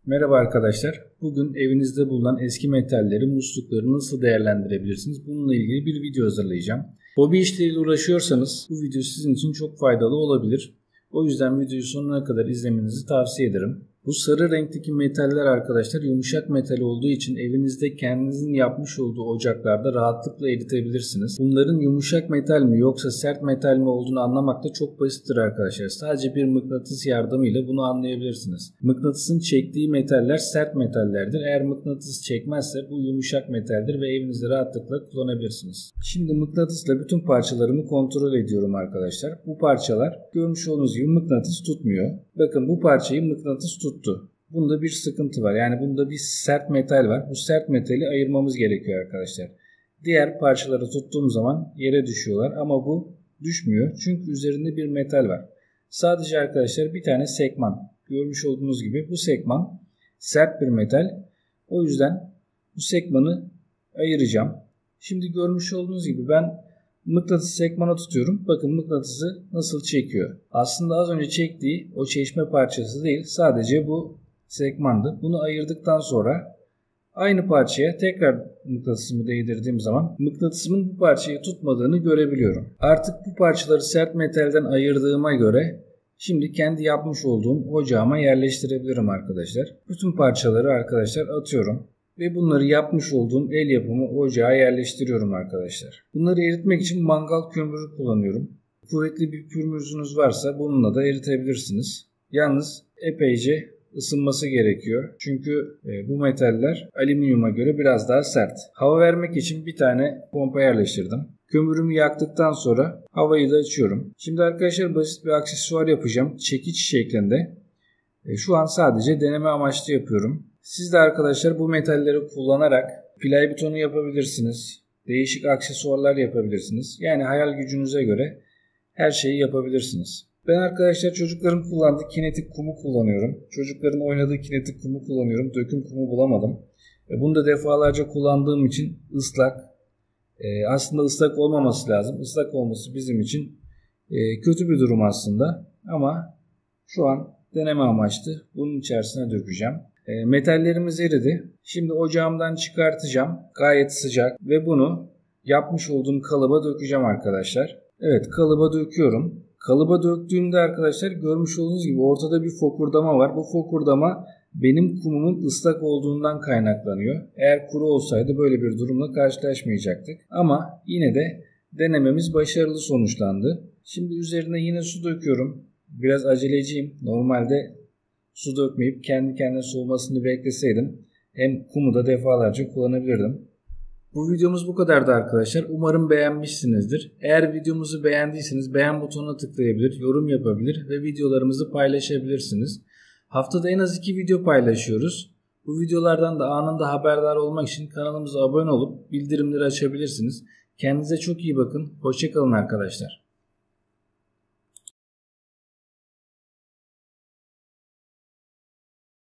Merhaba arkadaşlar. Bugün evinizde bulunan eski metalleri, muslukları nasıl değerlendirebilirsiniz? Bununla ilgili bir video hazırlayacağım. Hobi işleriyle uğraşıyorsanız bu video sizin için çok faydalı olabilir. O yüzden videoyu sonuna kadar izlemenizi tavsiye ederim. Bu sarı renkteki metaller arkadaşlar yumuşak metal olduğu için evinizde kendinizin yapmış olduğu ocaklarda rahatlıkla eritebilirsiniz. Bunların yumuşak metal mi yoksa sert metal mi olduğunu anlamak da çok basittir arkadaşlar. Sadece bir mıknatıs yardımıyla bunu anlayabilirsiniz. Mıknatısın çektiği metaller sert metallerdir. Eğer mıknatıs çekmezse bu yumuşak metaldir ve evinizde rahatlıkla kullanabilirsiniz. Şimdi mıknatısla bütün parçalarımı kontrol ediyorum arkadaşlar. Bu parçalar görmüş olduğunuz gibi mıknatıs tutmuyor. Bakın bu parçayı mıknatıs tuttu. Bunda bir sıkıntı var. Yani bunda bir sert metal var. Bu sert metali ayırmamız gerekiyor arkadaşlar. Diğer parçaları tuttuğum zaman yere düşüyorlar ama bu düşmüyor. Çünkü üzerinde bir metal var. Sadece arkadaşlar bir tane sekman. Görmüş olduğunuz gibi bu sekman sert bir metal. O yüzden bu sekmanı ayıracağım. Şimdi görmüş olduğunuz gibi ben mıknatıs sekmana tutuyorum. Bakın mıknatısı nasıl çekiyor. Aslında az önce çektiği o çeşme parçası değil. Sadece bu sekmandı. Bunu ayırdıktan sonra aynı parçaya tekrar mıknatısımı değdirdiğim zaman mıknatısımın bu parçayı tutmadığını görebiliyorum. Artık bu parçaları sert metalden ayırdığıma göre şimdi kendi yapmış olduğum ocağıma yerleştirebilirim arkadaşlar. Bütün parçaları arkadaşlar atıyorum. Ve bunları yapmış olduğum el yapımı ocağa yerleştiriyorum arkadaşlar. Bunları eritmek için mangal kömürü kullanıyorum. Kuvvetli bir kömürünüz varsa bununla da eritebilirsiniz. Yalnız epeyce ısınması gerekiyor. Çünkü bu metaller alüminyuma göre biraz daha sert. Hava vermek için bir tane pompa yerleştirdim. Kömürümü yaktıktan sonra havayı da açıyorum. Şimdi arkadaşlar basit bir aksesuar yapacağım. Çekiç şeklinde. Şu an sadece deneme amaçlı yapıyorum. Siz de arkadaşlar bu metalleri kullanarak play butonu yapabilirsiniz. Değişik aksesuarlar yapabilirsiniz. Yani hayal gücünüze göre her şeyi yapabilirsiniz. Ben arkadaşlar çocukların kullandığı kinetik kumu kullanıyorum. Çocukların oynadığı kinetik kumu kullanıyorum. Döküm kumu bulamadım. Bunu da defalarca kullandığım için ıslak. Aslında ıslak olmaması lazım. Islak olması bizim için kötü bir durum aslında. Ama şu an deneme amaçlı bunun içerisine dökeceğim. Metallerimiz eridi. Şimdi ocağımdan çıkartacağım. Gayet sıcak ve bunu yapmış olduğum kalıba dökeceğim arkadaşlar. Evet, kalıba döküyorum. Kalıba döktüğümde arkadaşlar görmüş olduğunuz gibi ortada bir fokurdama var. Bu fokurdama benim kumumun ıslak olduğundan kaynaklanıyor. Eğer kuru olsaydı böyle bir durumla karşılaşmayacaktık. Ama yine de denememiz başarılı sonuçlandı. Şimdi üzerine yine su döküyorum. Biraz aceleciyim. Normalde su dökmeyip kendi kendine soğumasını bekleseydim hem kumu da defalarca kullanabilirdim. Bu videomuz bu kadardı arkadaşlar. Umarım beğenmişsinizdir. Eğer videomuzu beğendiyseniz beğen butonuna tıklayabilir, yorum yapabilir ve videolarımızı paylaşabilirsiniz. Haftada en az 2 video paylaşıyoruz. Bu videolardan da anında haberdar olmak için kanalımıza abone olup bildirimleri açabilirsiniz. Kendinize çok iyi bakın. Hoşça kalın arkadaşlar.